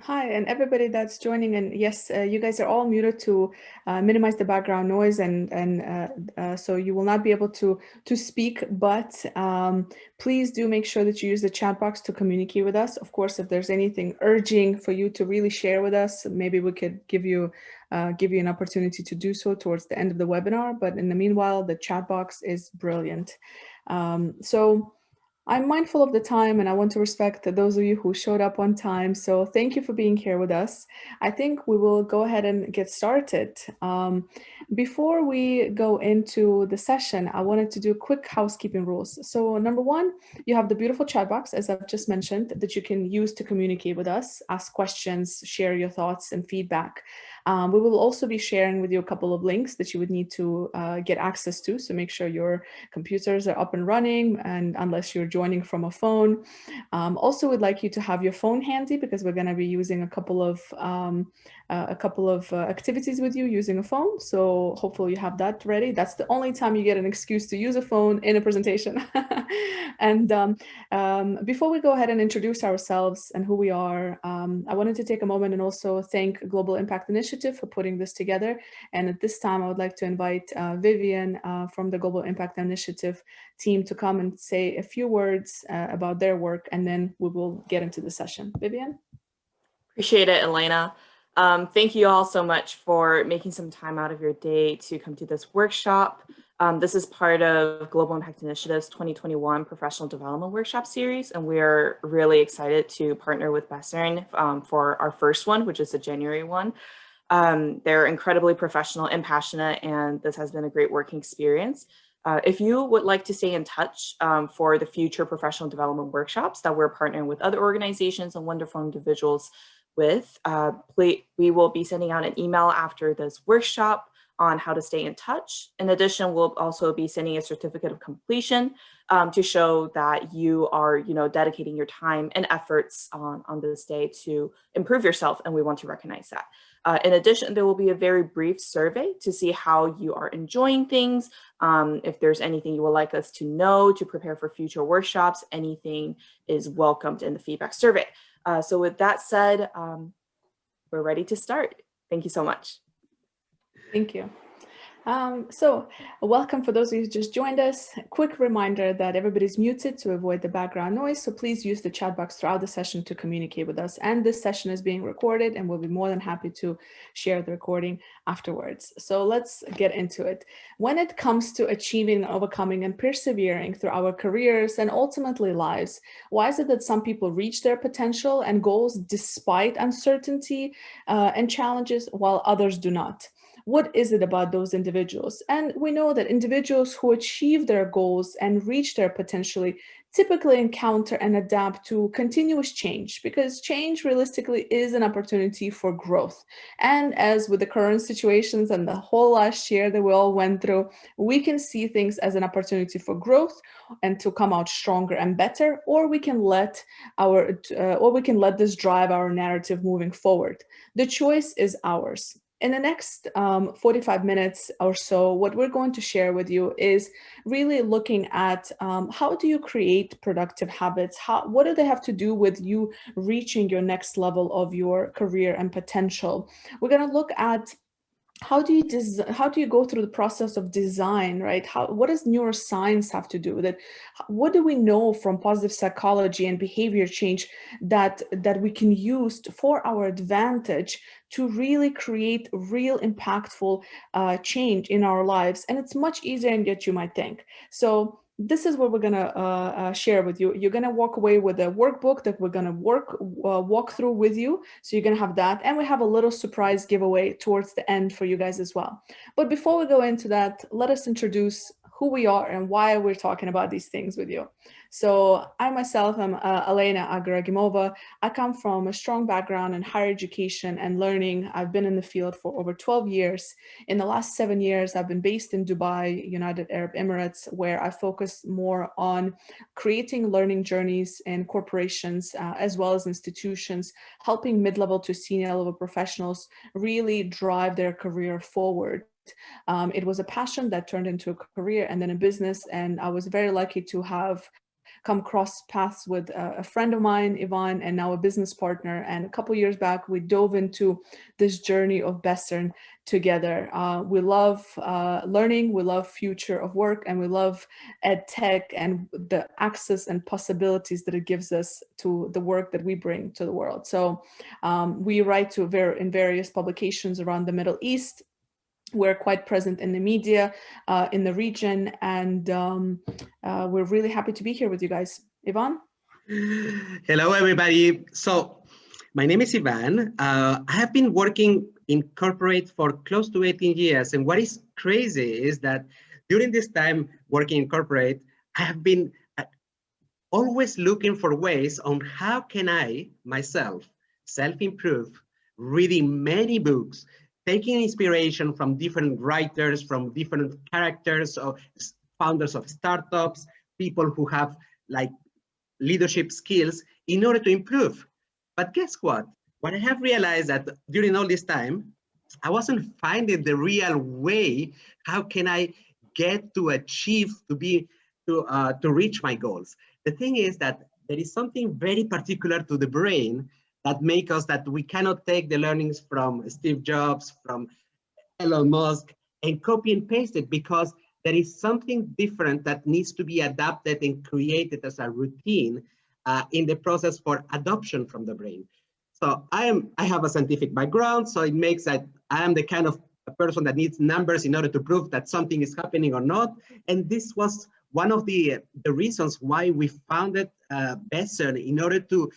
Hi, and everybody that's joining. And yes, you guys are all muted to minimize the background noise, and so you will not be able to speak. But please do make sure that you use the chat box to communicate with us. Of course, if there's anything urging for you to really share with us, maybe we could give you an opportunity to do so towards the end of the webinar. But in the meanwhile, the chat box is brilliant. So I'm mindful of the time and I want to respect those of you who showed up on time. So thank you for being here with us. I think we will go ahead and get started. Before we go into the session, I wanted to do quick housekeeping rules. So number one, you have the beautiful chat box, as I've just mentioned, that you can use to communicate with us, ask questions, share your thoughts and feedback. We will also be sharing with you a couple of links that you would need to get access to. So make sure your computers are up and running, and unless you're joining from a phone. Also, we'd like you to have your phone handy because we're going to be using a couple of activities with you using a phone. So hopefully you have that ready. That's the only time you get an excuse to use a phone in a presentation. And before we go ahead and introduce ourselves and who we are, I wanted to take a moment and also thank Global Impact Initiative for putting this together. And at this time, I would like to invite Vivian from the Global Impact Initiative team to come and say a few words about their work, and then we will get into the session. Vivian? Appreciate it, Elena. Thank you all so much for making some time out of your day to come to this workshop. This is part of Global Impact Initiative's 2021 Professional Development Workshop Series, and we are really excited to partner with persevering for our first one, which is the January one. They're incredibly professional and passionate, and this has been a great working experience. If you would like to stay in touch for the future professional development workshops that we're partnering with other organizations and wonderful individuals with, we will be sending out an email after this workshop on how to stay in touch. In addition, we'll also be sending a certificate of completion to show that you are, dedicating your time and efforts on this day to improve yourself, and we want to recognize that. In addition, there will be a very brief survey to see how you are enjoying things. If there's anything you would like us to know to prepare for future workshops, anything is welcomed in the feedback survey. So with that said, we're ready to start. Thank you so much. Thank you. So welcome for those of you who just joined us. A quick reminder that everybody's muted to avoid the background noise. So please use the chat box throughout the session to communicate with us. And this session is being recorded, and we'll be more than happy to share the recording afterwards. So let's get into it. When it comes to achieving, overcoming, and persevering through our careers and ultimately lives, why is it that some people reach their potential and goals despite uncertainty and challenges, while others do not? What is it about those individuals? And we know that individuals who achieve their goals and reach their potential typically encounter and adapt to continuous change, because change realistically is an opportunity for growth. And as with the current situations and the whole last year that we all went through, we can see things as an opportunity for growth and to come out stronger and better, or we can let this drive our narrative moving forward. The choice is ours. In the next 45 minutes or so, what we're going to share with you is really looking at how do you create productive habits? What do they have to do with you reaching your next level of your career and potential? We're going to look at how do you go through the process of design, right? What does neuroscience have to do with it? What do we know from positive psychology and behavior change that we can use for our advantage to really create real impactful change in our lives? And it's much easier than yet you might think. So this is what we're going to share with you. You're going to walk away with a workbook that we're going to walk through with you. So you're going to have that. And we have a little surprise giveaway towards the end for you guys as well. But before we go into that, let us introduce who we are and why we're talking about these things with you. So I myself am Elena Agragimova. I come from a strong background in higher education and learning. I've been in the field for over 12 years. In the last 7 years, I've been based in Dubai, United Arab Emirates, where I focus more on creating learning journeys in corporations as well as institutions, helping mid-level to senior level professionals really drive their career forward. It was a passion that turned into a career and then a business, and I was very lucky to have come cross paths with a friend of mine, Yvonne, and now a business partner. And a couple years back, we dove into this journey of Western together. We love learning, we love future of work, and we love ed tech and the access and possibilities that it gives us to the work that we bring to the world. So we write to in various publications around the Middle East. We're quite present in the media in the region, and we're really happy to be here with you guys. Ivan? Hello, everybody. So my name is Ivan. I have been working in corporate for close to 18 years. And what is crazy is that during this time working in corporate, I have been always looking for ways on how can I, myself, self-improve, reading many books, taking inspiration from different writers, from different characters, or founders of startups, people who have like leadership skills in order to improve. But guess what? What I have realized that during all this time, I wasn't finding the real way. How can I get to achieve, to reach my goals? The thing is that there is something very particular to the brain that makes us that we cannot take the learnings from Steve Jobs, from Elon Musk, and copy and paste it, because there is something different that needs to be adapted and created as a routine in the process for adoption from the brain. So I have a scientific background, so it makes that I am the kind of a person that needs numbers in order to prove that something is happening or not. And this was one of the reasons why we founded Besson, in order to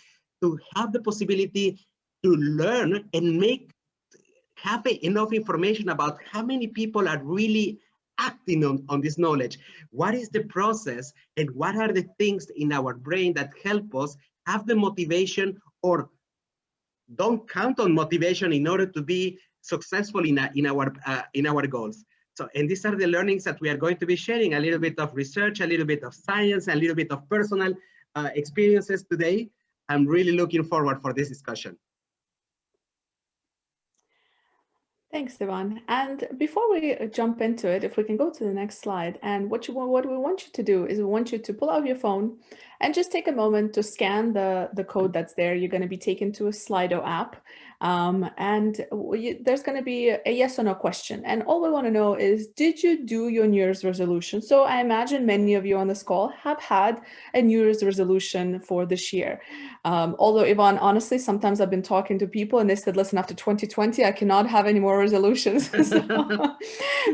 have the possibility to learn and have enough information about how many people are really acting on this knowledge. What is the process, and what are the things in our brain that help us have the motivation, or don't count on motivation in order to be successful in our goals. So, and these are the learnings that we are going to be sharing, a little bit of research, a little bit of science, a little bit of personal experiences today. I'm really looking forward for this discussion. Thanks, Ivan. And before we jump into it, if we can go to the next slide, and what we want you to do is we want you to pull out your phone and just take a moment to scan the code that's there. You're going to be taken to a Slido app, and there's going to be a yes or no question. And all we want to know is, did you do your New Year's resolution? So I imagine many of you on this call have had a New Year's resolution for this year. Although, Ivan, honestly, sometimes I've been talking to people and they said, listen, after 2020, I cannot have any more resolutions. So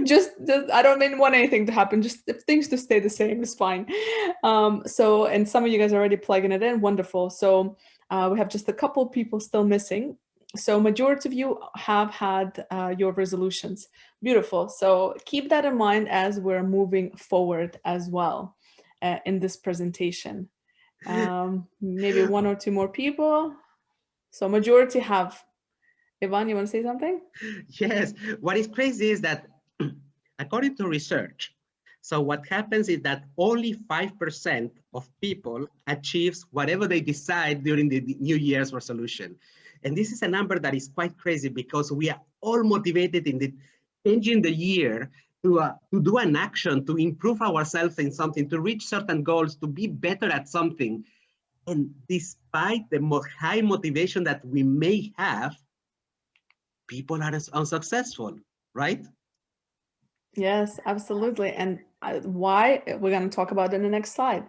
just I don't want anything to happen, just if things to stay the same is fine. So, and some of you guys are already plugging it in, wonderful. So we have just a couple of people still missing. So majority of you have had your resolutions. Beautiful. So keep that in mind as we're moving forward as well in this presentation. Maybe one or two more people. So majority have. Ivan, you want to say something? Yes. What is crazy is that according to research, so what happens is that only 5% of people achieves whatever they decide during the New Year's resolution. And this is a number that is quite crazy, because we are all motivated in changing the year to do an action, to improve ourselves in something, to reach certain goals, to be better at something. And despite the high motivation that we may have, people are unsuccessful, right? Yes, absolutely. And why? We're going to talk about it in the next slide.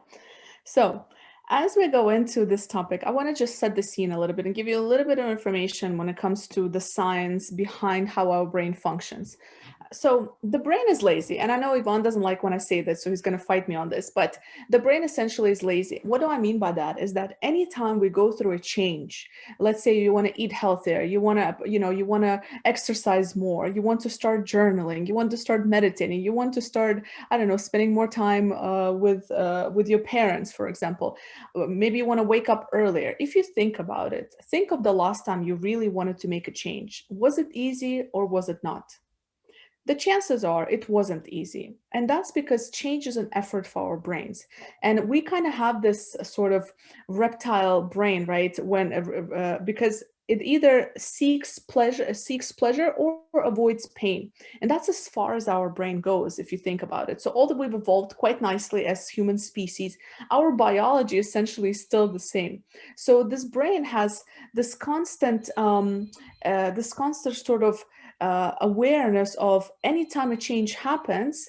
So as we go into this topic, I want to just set the scene a little bit and give you a little bit of information when it comes to the science behind how our brain functions. So the brain is lazy, and I know Yvonne doesn't like when I say this, so he's going to fight me on this, but the brain essentially is lazy. What do I mean by that? Is that anytime we go through a change, let's say you want to eat healthier, you want to exercise more, you want to start journaling, you want to start meditating, you want to start, I don't know, spending more time with your parents, for example. Maybe you want to wake up earlier. If you think about it, think of the last time you really wanted to make a change. Was it easy or was it not? The chances are it wasn't easy. And that's because change is an effort for our brains. And we kind of have this sort of reptile brain, right? Because it either seeks pleasure or avoids pain. And that's as far as our brain goes, if you think about it. So although we've evolved quite nicely as human species, our biology essentially is still the same. So this brain has this constant sort of awareness of anytime a change happens,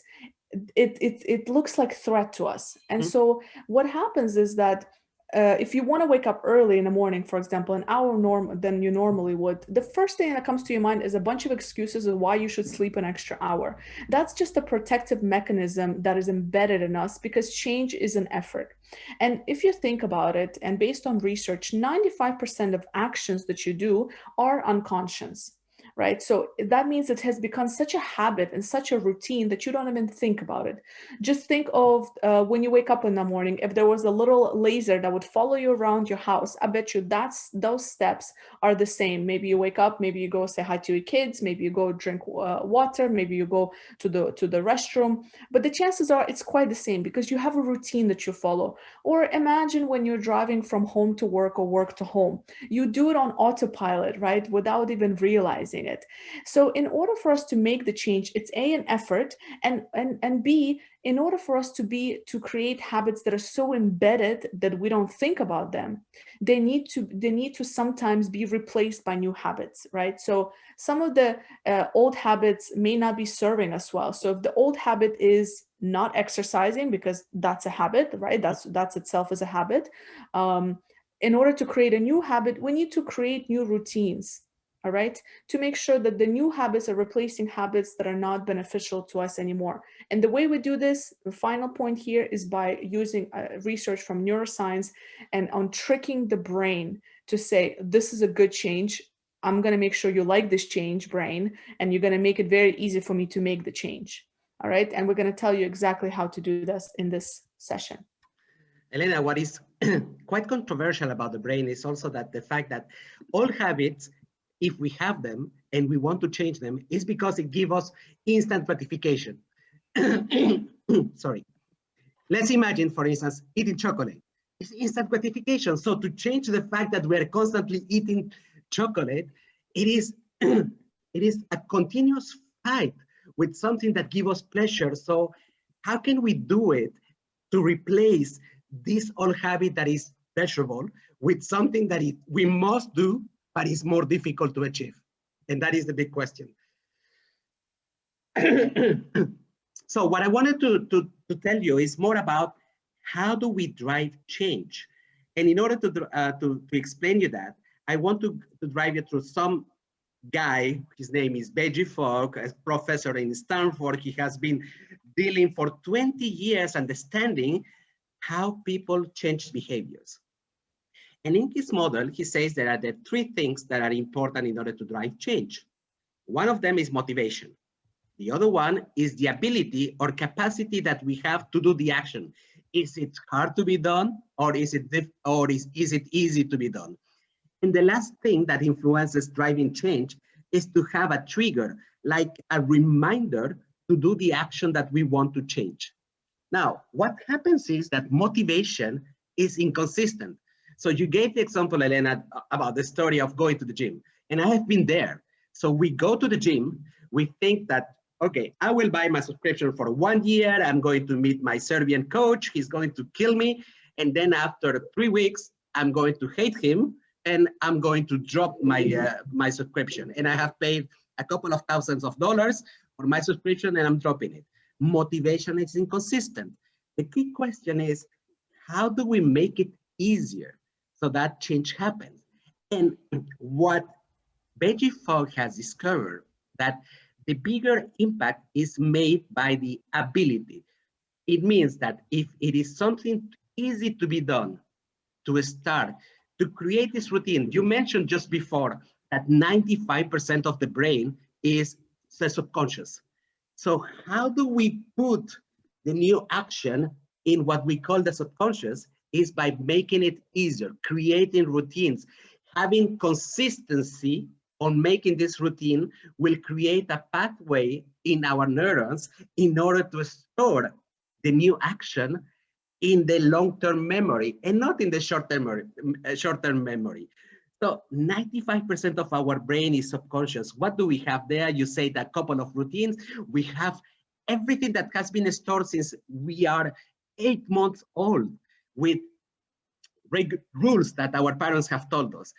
it looks like threat to us. And so what happens is that if you want to wake up early in the morning, for example, an hour than you normally would, the first thing that comes to your mind is a bunch of excuses of why you should sleep an extra hour. That's just a protective mechanism that is embedded in us because change is an effort. And if you think about it, and based on research, 95% of actions that you do are unconscious. Right? So that means it has become such a habit and such a routine that you don't even think about it. Just think of when you wake up in the morning, if there was a little laser that would follow you around your house, I bet you those steps are the same. Maybe you wake up, maybe you go say hi to your kids, maybe you go drink water, maybe you go to the restroom. But the chances are it's quite the same because you have a routine that you follow. Or imagine when you're driving from home to work or work to home. You do it on autopilot, right? Without even realizing it. So in order for us to make the change, it's A, an effort, and B, in order for us to create habits that are so embedded that we don't think about them, they need to sometimes be replaced by new habits, right? So some of the old habits may not be serving us well. So if the old habit is not exercising, because that's a habit, right? That's itself as a habit. In order to create a new habit, we need to create new routines. All right, to make sure that the new habits are replacing habits that are not beneficial to us anymore. And the way we do this, the final point here, is by using research from neuroscience and on tricking the brain to say, this is a good change. I'm going to make sure you like this change, brain, and you're going to make it very easy for me to make the change. All right, and we're going to tell you exactly how to do this in this session. Elena, what is quite controversial about the brain is also that the fact that all habits, if we have them and we want to change them, is because it gives us instant gratification. Sorry. Let's imagine, for instance, eating chocolate. It's instant gratification. So to change the fact that we're constantly eating chocolate, it is a continuous fight with something that gives us pleasure. So how can we do it to replace this old habit that is pleasurable with something that we must do, but it's more difficult to achieve? And that is the big question. So what I wanted to tell you is more about how do we drive change? And in order to explain you that, I want to drive you through some guy. His name is Benji Fogg, a professor in Stanford. He has been dealing for 20 years understanding how people change behaviors. And in his model, he says there are the three things that are important in order to drive change. One of them is motivation. The other one is the ability or capacity that we have to do the action. Is it hard to be done, or is it easy to be done? And the last thing that influences driving change is to have a trigger, like a reminder to do the action that we want to change. Now, what happens is that motivation is inconsistent. So you gave the example, Elena, about the story of going to the gym, and I have been there. So we go to the gym, we think that, okay, I will buy my subscription for 1 year. I'm going to meet my Serbian coach. He's going to kill me. And then after 3 weeks, I'm going to hate him and I'm going to drop my, my subscription. And I have paid a couple of thousands of dollars for my subscription and I'm dropping it. Motivation is inconsistent. The key question is, how do we make it easier so that change happens? And what Benji Fogg has discovered, that the bigger impact is made by the ability. It means that if it is something easy to be done, to start, to create this routine. You mentioned just before that 95% of the brain is the subconscious. So how do we put the new action in what we call the subconscious? Is by making it easier, creating routines, having consistency on making this routine will create a pathway in our neurons in order to store the new action in the long-term memory and not in the short-term memory. So 95% of our brain is subconscious. What do we have there? You say that couple of routines. We have everything that has been stored since we are 8 months old, with rules that our parents have told us,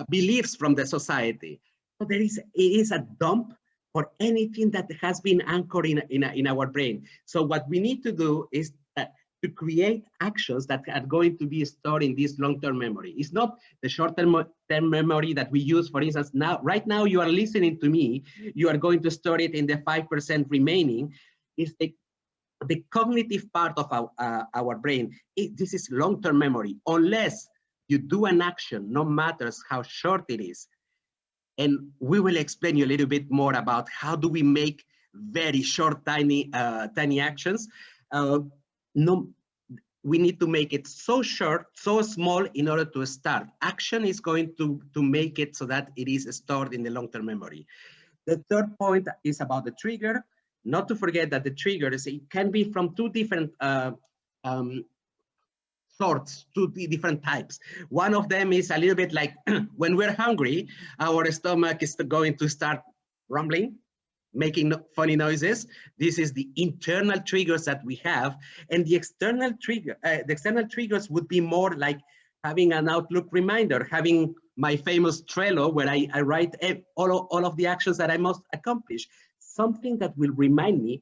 beliefs from the society. So it is a dump for anything that has been anchored in our brain. So what we need to do is to create actions that are going to be stored in this long-term memory. It's not the short-term memory that we use. For instance, right now you are listening to me, you are going to store it in the 5% remaining. It's the cognitive part of our brain. This is long-term memory. Unless you do an action, no matters how short it is. And we will explain you a little bit more about how do we make very short, tiny actions. We need to make it so short, so small in order to start. Action is going to make it so that it is stored in the long-term memory. The third point is about the trigger. Not to forget that the triggers, it can be from two different sorts, two different types. One of them is a little bit like when we're hungry, our stomach is going to start rumbling, making funny noises. This is the internal triggers that we have. And the external triggers would be more like having an Outlook reminder, having my famous Trello where I write all of the actions that I must accomplish. Something that will remind me,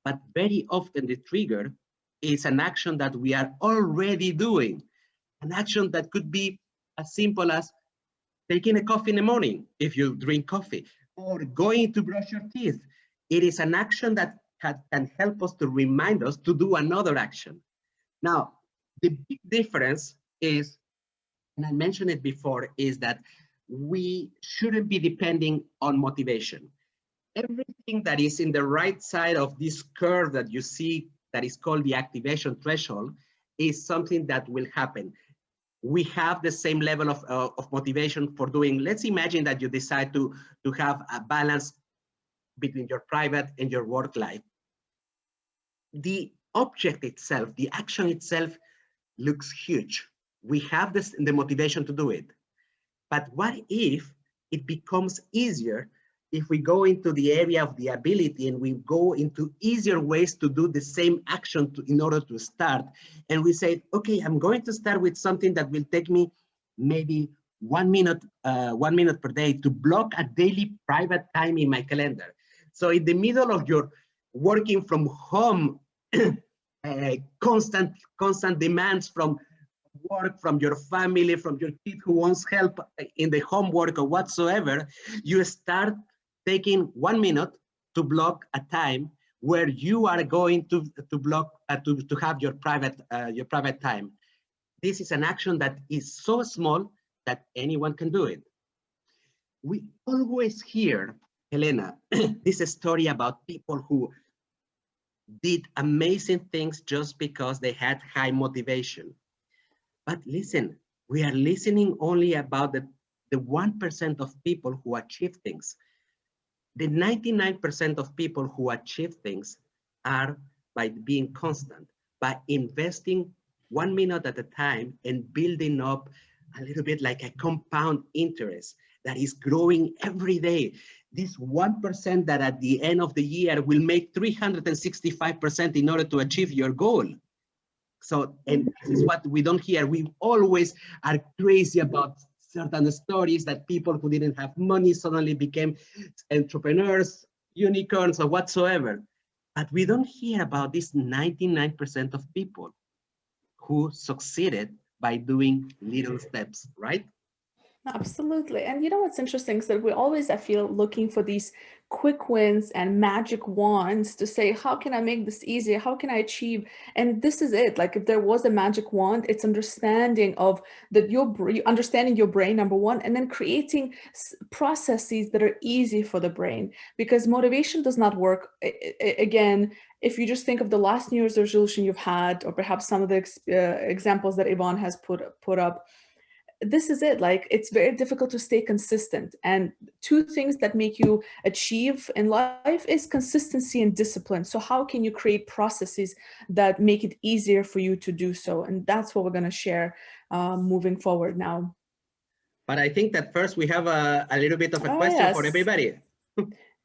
but very often the trigger is an action that we are already doing. An action that could be as simple as taking a coffee in the morning, if you drink coffee, or going to brush your teeth. It is an action that can help us to remind us to do another action. Now, the big difference is, and I mentioned it before, is that we shouldn't be depending on motivation. Everything that is in the right side of this curve that you see that is called the activation threshold is something that will happen. We have the same level of motivation for doing. Let's imagine that you decide to have a balance between your private and your work life. The object itself, the action itself looks huge. We have the motivation to do it. But what if it becomes easier if we go into the area of the ability and we go into easier ways to do the same action in order to start? And we say, okay, I'm going to start with something that will take me maybe 1 minute per day to block a daily private time in my calendar. So in the middle of your working from home, constant demands from work, from your family, from your kid who wants help in the homework or whatsoever, you start taking 1 minute to block a time where you are going to block to have your private time. This is an action that is so small that anyone can do it. We always hear, Helena, this story about people who did amazing things just because they had high motivation. But listen, we are listening only about the 1% of people who achieve things. The 99% of people who achieve things are by being constant, by investing 1 minute at a time and building up a little bit like a compound interest that is growing every day. This 1% that at the end of the year will make 365% in order to achieve your goal. So, and this is what we don't hear. We always are crazy about certain stories that people who didn't have money suddenly became entrepreneurs, unicorns, or whatsoever. But we don't hear about this 99% of people who succeeded by doing little steps, right? Absolutely. And you know what's interesting is that we always, I feel, looking for these quick wins and magic wands to say, how can I make this easier? How can I achieve? And this is it. Like if there was a magic wand, it's understanding of that understanding your brain, number one, and then creating processes that are easy for the brain, because motivation does not work. Again, if you just think of the last New Year's resolution you've had, or perhaps some of the examples that Yvonne has put up, this is it. Like it's very difficult to stay consistent, and two things that make you achieve in life is consistency and discipline. So how can you create processes that make it easier for you to do so? And that's what we're going to share moving forward now. But I think that first we have a little bit of a question for everybody.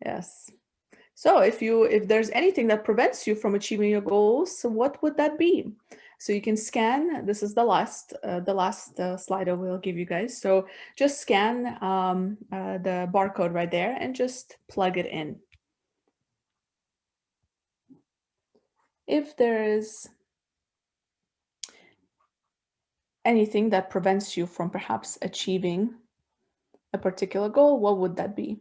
Yes. So if there's anything that prevents you from achieving your goals, what would that be? So you can scan. This is the last slide I will give you guys. So just scan the barcode right there and just plug it in. If there is anything that prevents you from perhaps achieving a particular goal, what would that be?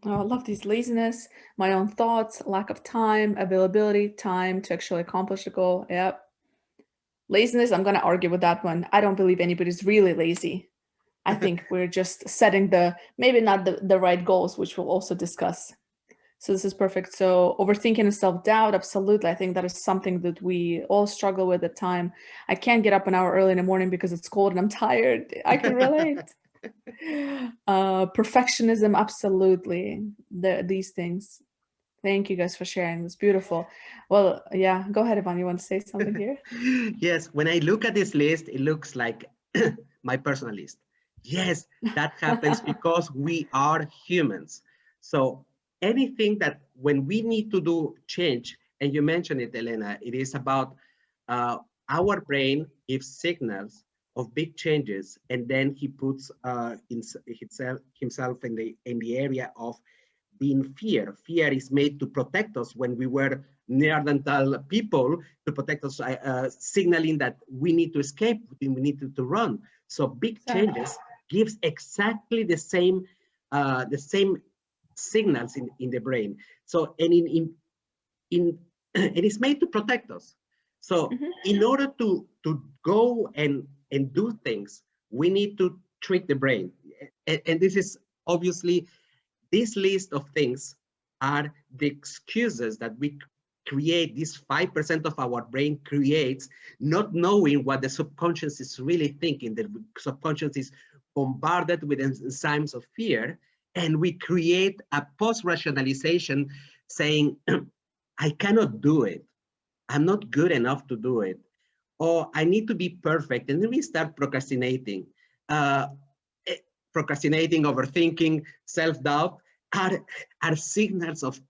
Oh, I love these: laziness, my own thoughts, lack of time, availability, time to actually accomplish the goal. Yep. Laziness, I'm going to argue with that one. I don't believe anybody's really lazy. I think we're just setting maybe not the right goals, which we'll also discuss. So this is perfect. So overthinking and self-doubt, absolutely. I think that is something that we all struggle with at time. I can't get up an hour early in the morning because it's cold and I'm tired. I can relate. Perfectionism, absolutely. These things. Thank you guys for sharing. It's beautiful. Well, yeah, go ahead, Ivan. You want to say something here? Yes, when I look at this list, it looks like my personal list. Yes, that happens because we are humans. So anything that when we need to do change, and you mentioned it, Elena, it is about our brain gives signals of big changes, and then he puts himself in the area of being fear. Fear is made to protect us when we were Neanderthal people, to protect us, signaling that we need to escape, we need to run. So big changes gives exactly the same signals in the brain. So and it is made to protect us. So in order to go and do things, we need to trick the brain. And this is obviously, this list of things are the excuses that we create. This 5% of our brain creates, not knowing what the subconscious is really thinking. The subconscious is bombarded with enzymes of fear, and we create a post-rationalization saying, I cannot do it. I'm not good enough to do it. Or I need to be perfect. And then we start procrastinating. Procrastinating, overthinking, self-doubt are signals of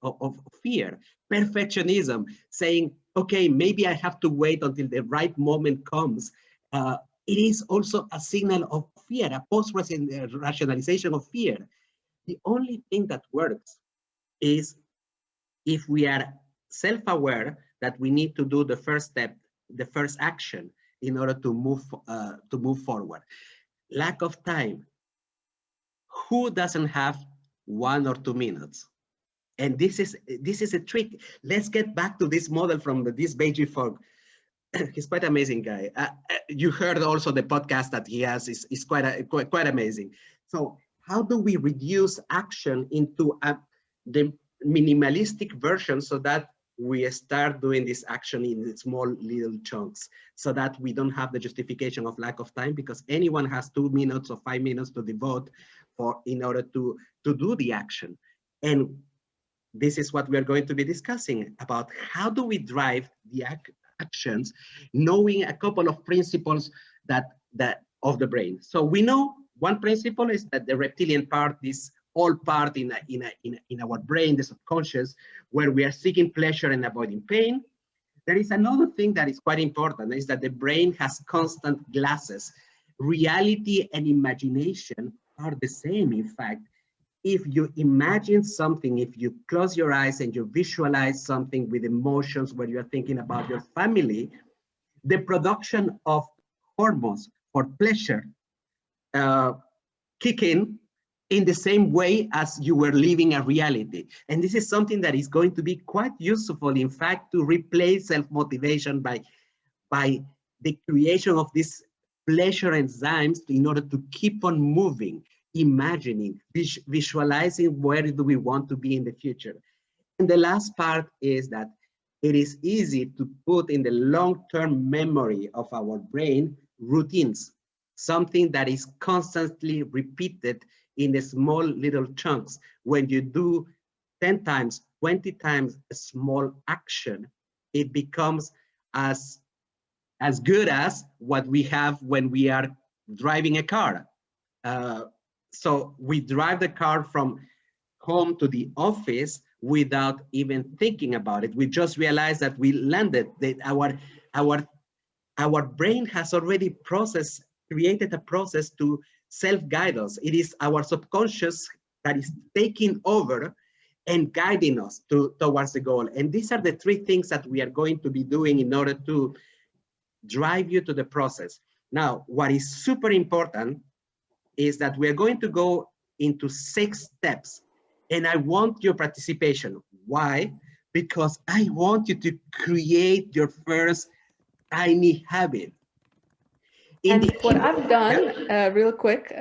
fear. Perfectionism, saying, okay, maybe I have to wait until the right moment comes. It is also a signal of fear, a post-rationalization of fear. The only thing that works is if we are self-aware that we need to do the first step, the first action in order to move forward. Lack of time. Who doesn't have 1 or 2 minutes? And this is a trick. Let's get back to this model from this Beiji Fogg. He's quite amazing guy. You heard also the podcast that he has is quite amazing. So how do we reduce action into the minimalistic version so that we start doing this action in small little chunks, so that we don't have the justification of lack of time, because anyone has 2 minutes or 5 minutes to devote in order to do the action. And this is what we're going to be discussing about. How do we drive the actions, knowing a couple of principles that of the brain. So we know one principle is that the reptilian part, this all part in our brain, the subconscious, where we are seeking pleasure and avoiding pain. There is another thing that is quite important, is that the brain has constant glasses. Reality and imagination are the same. In fact, if you imagine something, if you close your eyes and you visualize something with emotions where you're thinking about your family, the production of hormones for pleasure kick in the same way as you were living a reality. And this is something that is going to be quite useful, in fact, to replace self-motivation by the creation of these pleasure enzymes in order to keep on moving, imagining, visualizing where do we want to be in the future. And the last part is that it is easy to put in the long-term memory of our brain routines, something that is constantly repeated in the small little chunks. When you do 10 times, 20 times a small action, it becomes as good as what we have when we are driving a car. So we drive the car from home to the office without even thinking about it. We just realize that we landed, that our brain has already created a process to self-guide us. It is our subconscious that is taking over and guiding us towards the goal. And these are the three things that we are going to be doing in order to drive you to the process. Now, what is super important is that we're going to go into 6 steps, and I want your participation. Why? Because I want you to create your first tiny habit. And what I've done, real quick,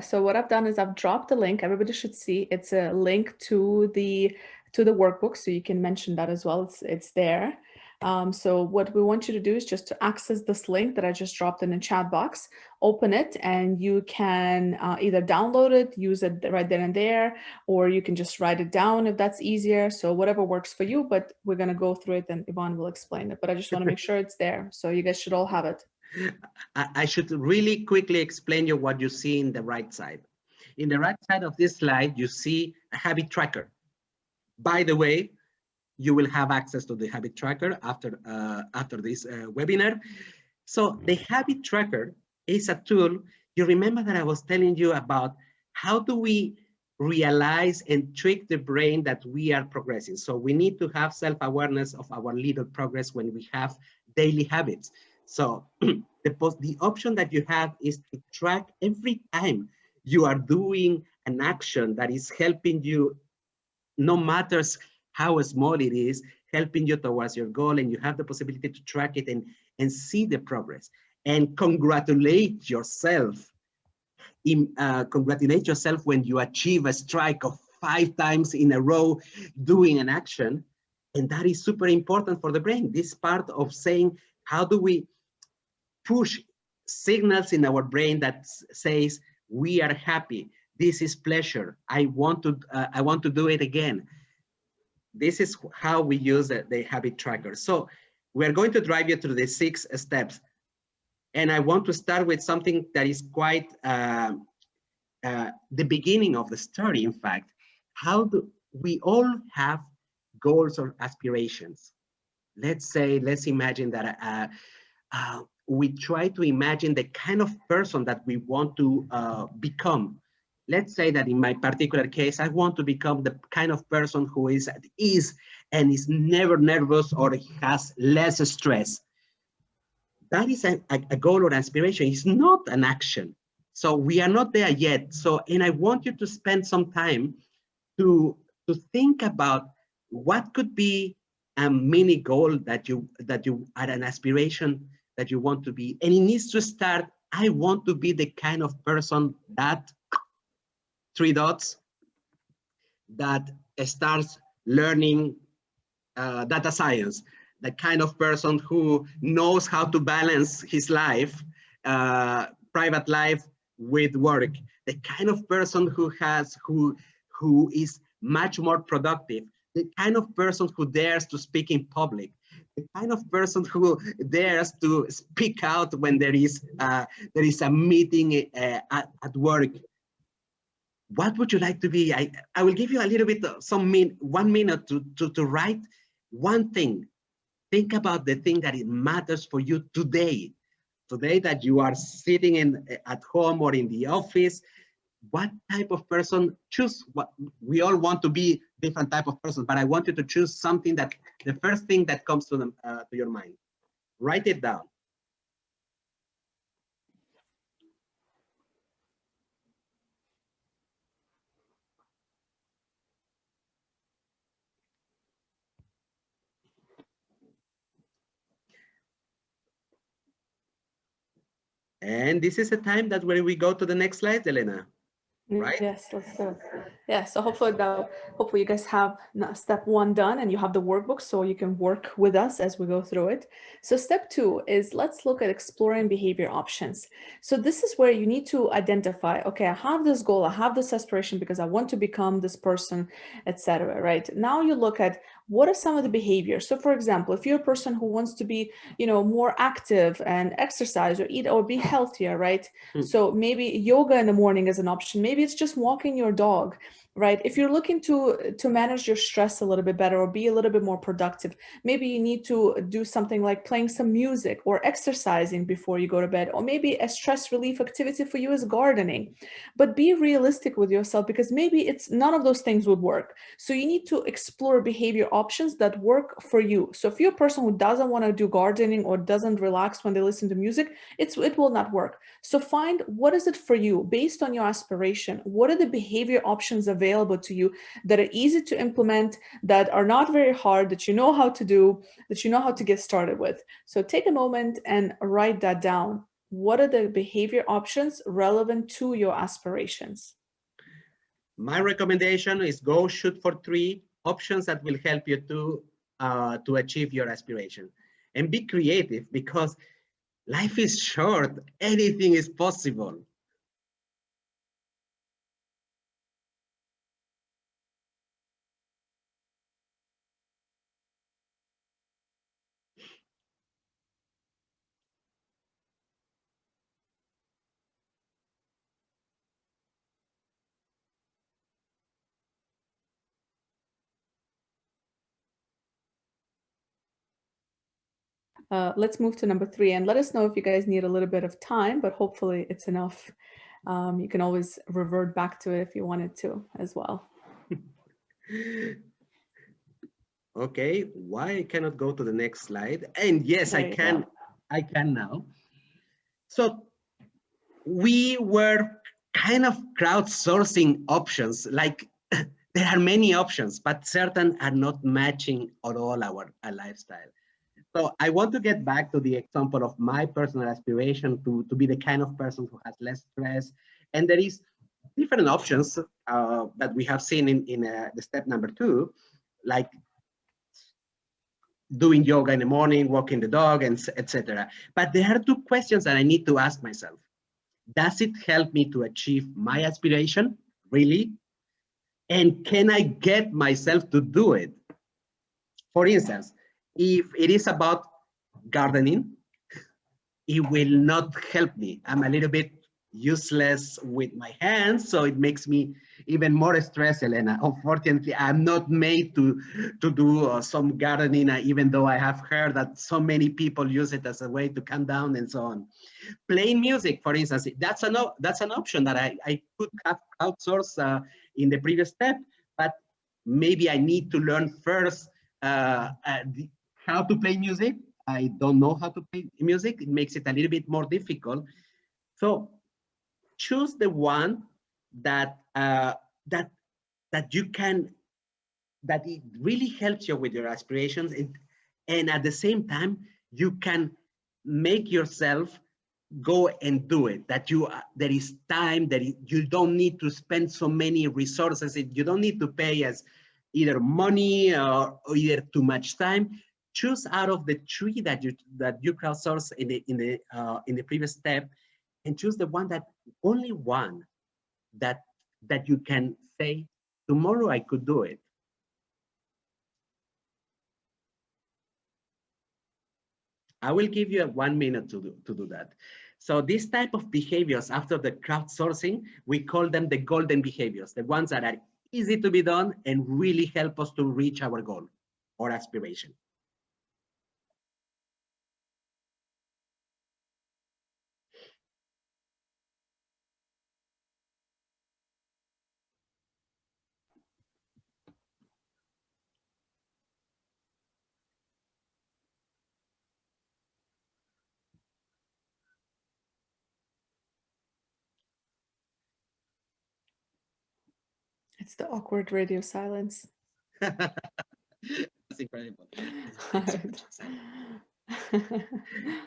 so what I've done is I've dropped a link. Everybody should see. It's a link to the workbook, so you can mention that as well. It's there. So what we want you to do is just to access this link that I just dropped in the chat box, open it, and you can either download it, use it right then and there, or you can just write it down if that's easier. So whatever works for you, but we're going to go through it and Yvonne will explain it. But I just want to make sure it's there. So you guys should all have it. I should really quickly explain you what you see in the right side. In the right side of this slide, you see a habit tracker. By the way, you will have access to the habit tracker after this webinar. So the habit tracker is a tool. You remember that I was telling you about how do we realize and trick the brain that we are progressing. So we need to have self-awareness of our little progress when we have daily habits. So the option that you have is to track every time you are doing an action that is helping you, no matters how small it is, helping you towards your goal, and you have the possibility to track it and see the progress and congratulate yourself. Congratulate yourself when you achieve a strike of 5 times in a row doing an action. And that is super important for the brain. This part of saying, how do we push signals in our brain that says, we are happy, this is pleasure, I want to do it again. This is how we use the habit tracker. So we're going to drive you through the 6 steps. And I want to start with something that is quite the beginning of the story, in fact. How do we all have goals or aspirations? Let's imagine that we try to imagine the kind of person that we want to become. Let's say that in my particular case, I want to become the kind of person who is at ease and is never nervous or has less stress. That is a goal or aspiration. It's not an action. So we are not there yet. So, and I want you to spend some time to think about what could be a mini goal that you are an aspiration that you want to be. And it needs to start, I want to be the kind of person that 3 dots that starts learning data science, the kind of person who knows how to balance his life, private life with work, the kind of person who is much more productive, the kind of person who dares to speak in public, the kind of person who dares to speak out when there is a meeting at work. What would you like to be? I will give you a little bit of 1 minute to write one thing. Think about the thing that it matters for you today. Today that you are sitting at home or in the office. What type of person? Choose what we all want to be, different type of person, but I want you to choose something that the first thing that comes to your mind. Write it down. And this is a time that where we go to the next slide, Elena. right? Yes, let's do it. Yeah, so hopefully you guys have step 1 done and you have the workbook so you can work with us as we go through it. So step 2 is let's look at exploring behavior options. So this is where you need to identify, okay, I have this goal, I have this aspiration because I want to become this person, etc. Right? Now you look at what are some of the behaviors. So for example, if you're a person who wants to be, more active and exercise or eat or be healthier, right? So maybe yoga in the morning is an option. Maybe it's just walking your dog, right? If you're looking to manage your stress a little bit better or be a little bit more productive, maybe you need to do something like playing some music or exercising before you go to bed. Or maybe a stress relief activity for you is gardening. But be realistic with yourself because maybe it's none of those things would work. So you need to explore behavior options that work for you. So if you're a person who doesn't want to do gardening or doesn't relax when they listen to music, it will not work. So find what is it for you based on your aspiration. What are the behavior options available to you that are easy to implement, that are not very hard, that you know how to do, that you know how to get started with. So take a moment and write that down. What are the behavior options relevant to your aspirations? My recommendation is go shoot for 3 options that will help you to achieve your aspiration. And be creative because life is short. Anything is possible. Let's move to number 3 and let us know if you guys need a little bit of time, but hopefully it's enough. You can always revert back to it if you wanted to as well. Okay, why I cannot go to the next slide? And yes, I can now. So we were kind of crowdsourcing options, like there are many options, but certain are not matching at all our lifestyle. So I want to get back to the example of my personal aspiration to be the kind of person who has less stress. And there is different options that we have seen in the step number 2, like doing yoga in the morning, walking the dog, and etc. But there are 2 questions that I need to ask myself. Does it help me to achieve my aspiration? Really? And can I get myself to do it? For instance, if it is about gardening, it will not help me. I'm a little bit useless with my hands, so it makes me even more stressed, Elena. Unfortunately, I'm not made to do some gardening, even though I have heard that so many people use it as a way to calm down and so on. Playing music, for instance, that's an option that I could have outsourced in the previous step, but maybe I need to learn first how to play music. I don't know how to play music. It makes it a little bit more difficult. So choose the one that you can, that it really helps you with your aspirations, and at the same time you can make yourself go and do it. That there is time, that you don't need to spend so many resources. You don't need to pay as either money or either too much time. Choose out of the 3 that you crowdsource in the previous step, and choose the one that only one that you can say, tomorrow I could do it. I will give you 1 minute to do that. So this type of behaviors after the crowdsourcing, we call them the golden behaviors, the ones that are easy to be done and really help us to reach our goal or aspiration. It's the awkward radio silence. That's incredible.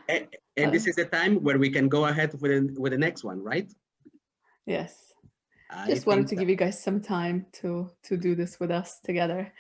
and Uh, this is the time where we can go ahead with the next one, right? Yes. I Just wanted think to that. give you guys some time to do this with us together.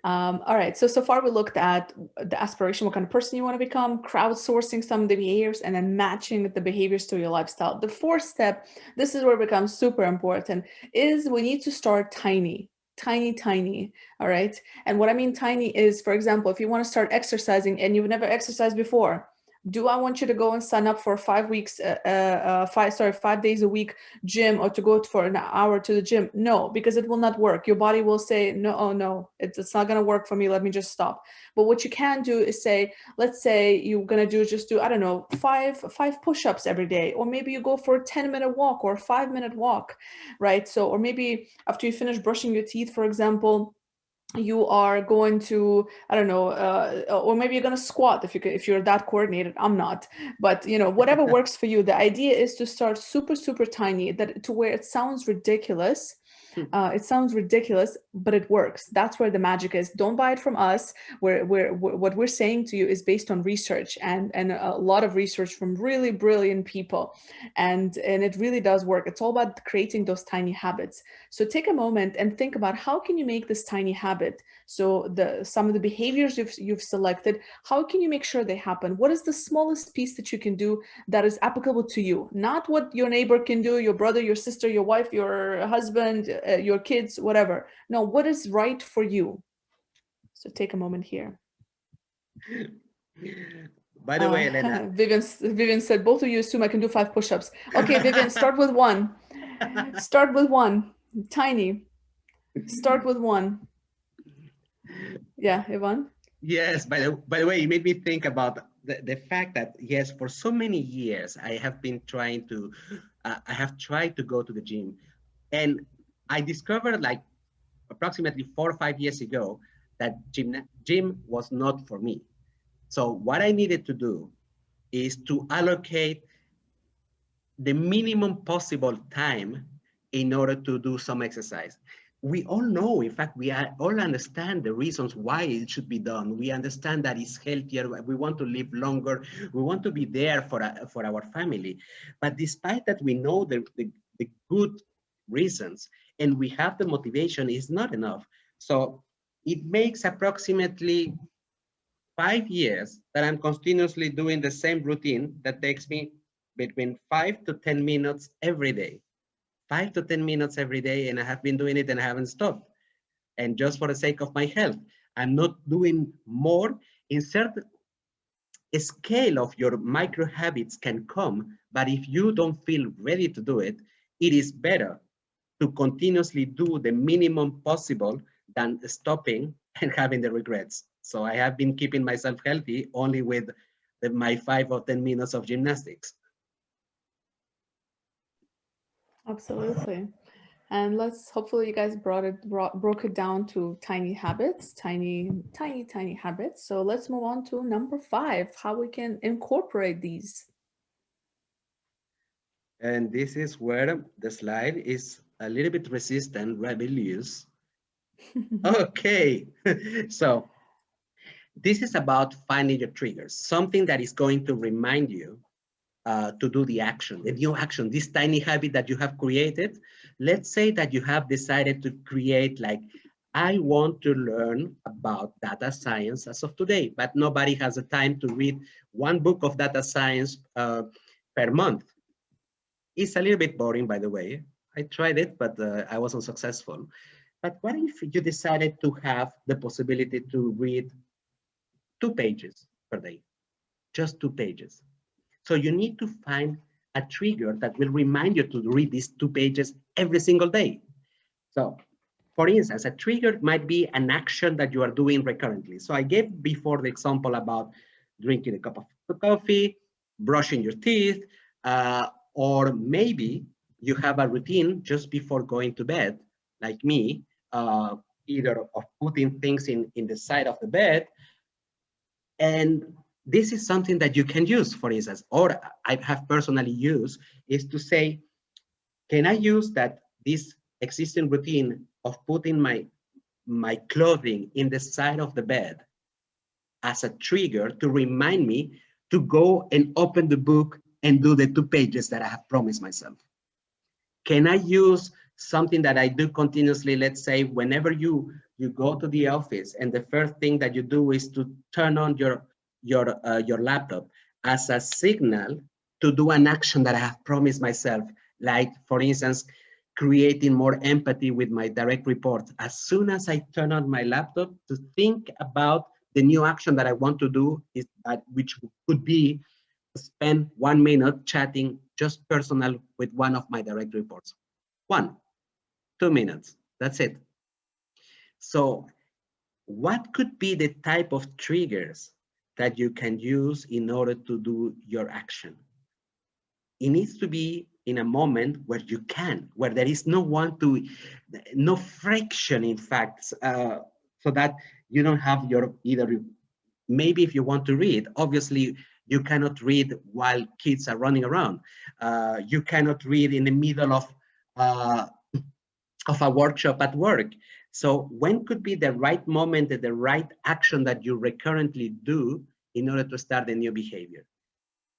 All right, so far we looked at the aspiration, what kind of person you want to become, crowdsourcing some of the behaviors, and then matching the behaviors to your lifestyle. The fourth step, this is where it becomes super important, is we need to start tiny. All right? And what I mean tiny is, for example, if you want to start exercising and you've never exercised before, do I want you to go and sign up for 5 weeks, 5 days a week gym, or to go for an hour to the gym? No, because it will not work. Your body will say, no, oh no, it's not going to work for me. Let me just stop. But what you can do is say, let's say you're going to just do, I don't know, five push-ups every day, or maybe you go for a 10-minute walk or a 5-minute walk, right? So, or maybe after you finish brushing your teeth, for example, you are going to, I don't know, or maybe you're going to squat if you're that coordinated. I'm not, but whatever works for you. The idea is to start super tiny, that to where it sounds ridiculous. It sounds ridiculous, but it works. That's where the magic is. Don't buy it from us. What we're saying to you is based on research and a lot of research from really brilliant people, and it really does work. It's all about creating those tiny habits. So take a moment and think about, how can you make this tiny habit? So some of the behaviors you've selected, how can you make sure they happen? What is the smallest piece that you can do that is applicable to you? Not what your neighbor can do, your brother, your sister, your wife, your husband, your kids, whatever. No, what is right for you? So take a moment here. By the way, Elena. Vivian said, both of you assume I can do 5 push-ups. Okay, Vivian, start with one. Start with one. Tiny. Start with one. Yeah, Ivan? Yes, by the way, it made me think about the fact that, yes, for so many years, I have been trying to, I have tried to go to the gym. And I discovered, like, approximately 4 or 5 years ago, that gym was not for me. So what I needed to do is to allocate the minimum possible time in order to do some exercise. We all know, in fact, all understand the reasons why it should be done. We understand that it's healthier. We want to live longer. We want to be there for our family. But despite that, we know the good reasons, and we have the motivation, is not enough. So it makes approximately 5 years that I'm continuously doing the same routine that takes me between 5 to 10 minutes every day. 5 to 10 minutes every day, and I have been doing it and I haven't stopped. And just for the sake of my health, I'm not doing more. In certain scale of your micro habits can come, but if you don't feel ready to do it, it is better to continuously do the minimum possible than stopping and having the regrets. So I have been keeping myself healthy only with my 5 or 10 minutes of gymnastics. Absolutely. And hopefully you guys broke it down to tiny habits, tiny habits. So let's move on to number 5, how we can incorporate these. And this is where the slide is a little bit resistant, rebellious. Okay, so this is about finding your triggers, something that is going to remind you to do the action, a new action, this tiny habit that you have created. Let's say that you have decided to create, like, I want to learn about data science as of today, but nobody has the time to read one book of data science per month. It's a little bit boring, by the way. I tried it, but I wasn't successful. But what if you decided to have the possibility to read 2 pages per day, just 2 pages? So you need to find a trigger that will remind you to read these 2 pages every single day. So for instance, a trigger might be an action that you are doing recurrently. So I gave before the example about drinking a cup of coffee, brushing your teeth, or maybe you have a routine just before going to bed, like me, either of putting things in the side of the bed. And this is something that you can use, for instance, or I have personally used, is to say, can I use this existing routine of putting my clothing in the side of the bed as a trigger to remind me to go and open the book and do the 2 pages that I have promised myself? Can I use something that I do continuously. Let's say whenever you go to the office and the first thing that you do is to turn on your laptop as a signal to do an action that I have promised myself, like for instance, creating more empathy with my direct reports. As soon as I turn on my laptop to think about the new action that I want to do, is that which could be spend 1 minute chatting just personal with one of my direct reports. 1, 2 minutes, that's it. So what could be the type of triggers that you can use in order to do your action? It needs to be in a moment where you can, where there is no friction, in fact, so that you don't have maybe if you want to read, obviously you cannot read while kids are running around. You cannot read in the middle of a workshop at work. So when could be the right moment and the right action that you recurrently do in order to start a new behavior?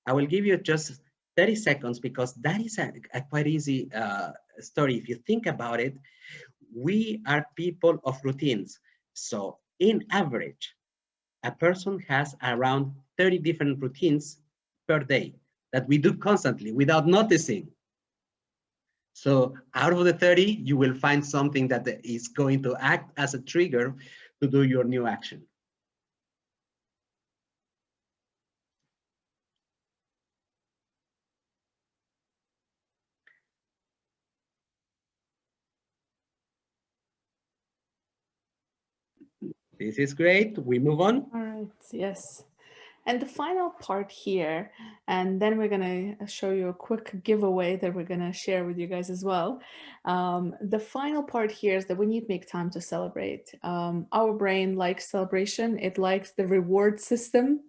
I will give you just 30 seconds because that is a quite easy story. If you think about it, we are people of routines. So in average, a person has around 30 different routines per day that we do constantly without noticing. So out of the 30, you will find something that is going to act as a trigger to do your new action. This is great. We move on. All right, yes. And the final part here, and then we're going to show you a quick giveaway that we're going to share with you guys as well. The final part here is that we need to make time to celebrate. Our brain likes celebration. It likes the reward system.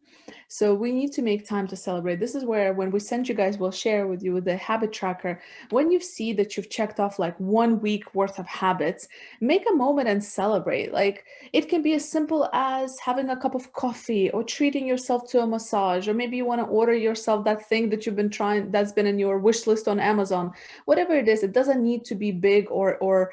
So we need to make time to celebrate. This is where, when we send you guys, we'll share with you the habit tracker. When you see that you've checked off like 1 week worth of habits, make a moment and celebrate. Like, it can be as simple as having a cup of coffee or treating yourself to a massage, or maybe you want to order yourself that thing that you've been trying, that's been in your wish list on Amazon. Whatever it is, it doesn't need to be big or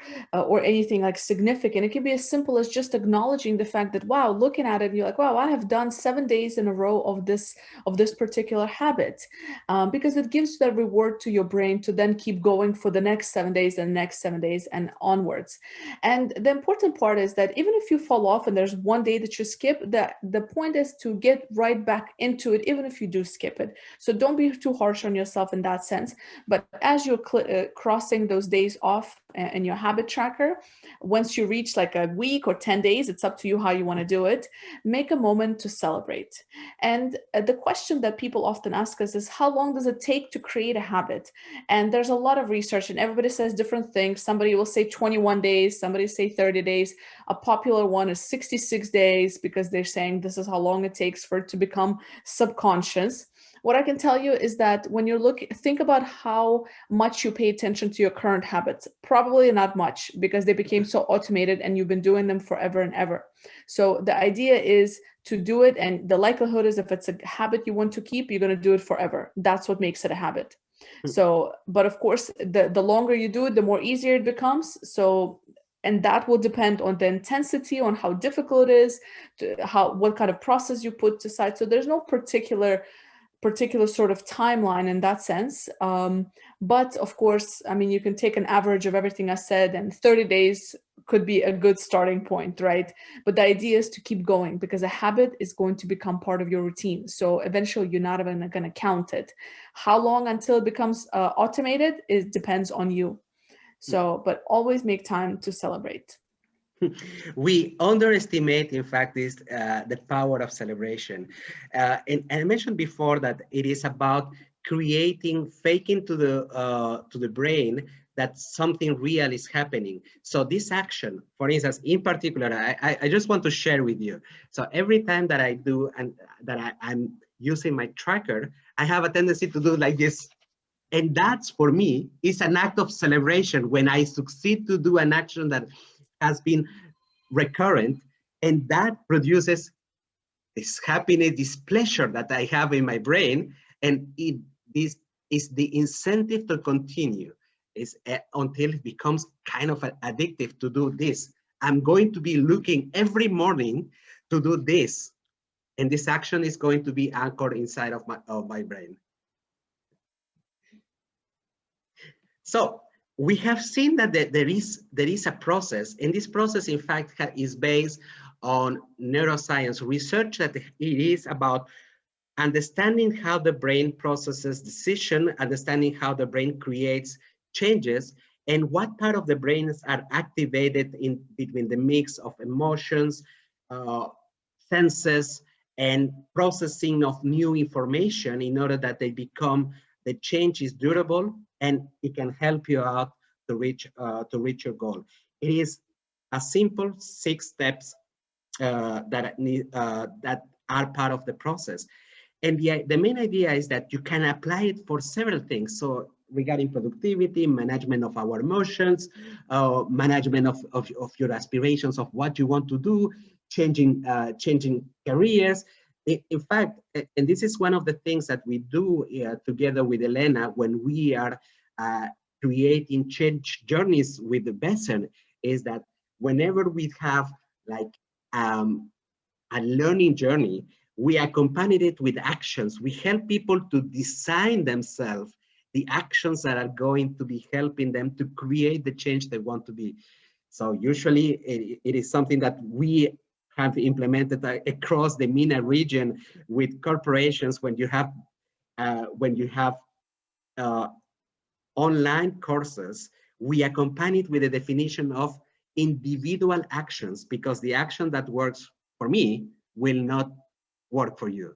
anything like significant. It can be as simple as just acknowledging the fact that, wow, looking at it, and you're like, wow, I have done 7 days in a row of this particular habit, because it gives that reward to your brain to then keep going for the next 7 days and next 7 days and onwards. And the important part is that even if you fall off and there's 1 day that you skip, the point is to get right back into it, even if you do skip it. So don't be too harsh on yourself in that sense. But as you're crossing those days off in your habit tracker, once you reach like a week or 10 days, it's up to you how you want to do it, make a moment to celebrate. And the question that people often ask us is, how long does it take to create a habit? And there's a lot of research and everybody says different things. Somebody will say 21 days, somebody say 30 days. A popular one is 66 days because they're saying this is how long it takes for it to become subconscious. What I can tell you is that when you think about how much you pay attention to your current habits, probably not much, because they became so automated and you've been doing them forever and ever. So the idea is to do it, and the likelihood is if it's a habit you want to keep, you're going to do it forever. That's what makes it a habit. So, but of course, the longer you do it, the more easier it becomes. So, and that will depend on the intensity, on how difficult it is, what kind of process you put aside. So there's no particular sort of timeline in that sense. But of course, I mean, you can take an average of everything I said, and 30 days could be a good starting point, right? But the idea is to keep going, because a habit is going to become part of your routine. So eventually you're not even going to count it. How long until it becomes automated, it depends on you. So, but always make time to celebrate. We underestimate, in fact, the power of celebration. And I mentioned before that it is about faking to the brain that something real is happening. So this action, for instance, in particular, I just want to share with you. So every time that I do and that I'm using my tracker, I have a tendency to do like this. And that's, for me, is an act of celebration when I succeed to do an action that has been recurrent, and that produces this happiness, this pleasure that I have in my brain, and this is the incentive to continue. until it becomes kind of addictive to do this. I'm going to be looking every morning to do this. And this action is going to be anchored inside of my brain. So we have seen that there is a process, and this process, in fact, is based on neuroscience research, that it is about understanding how the brain processes decision, understanding how the brain creates changes, and what part of the brains are activated in between the mix of emotions, senses, and processing of new information in order that they become, the change is durable and it can help you out to reach your goal. It is a simple 6 steps that are part of the process. And the main idea is that you can apply it for several things. So regarding productivity, management of our emotions, management of your aspirations of what you want to do, changing careers. In fact, and this is one of the things that we do together with Elena when we are creating change journeys with the Besson, is that whenever we have like a learning journey, we accompany it with actions. We help people to design themselves the actions that are going to be helping them to create the change they want to be. So usually it is something that we have implemented across the MENA region with corporations. When you have online courses, we accompany it with a definition of individual actions, because the action that works for me will not work for you.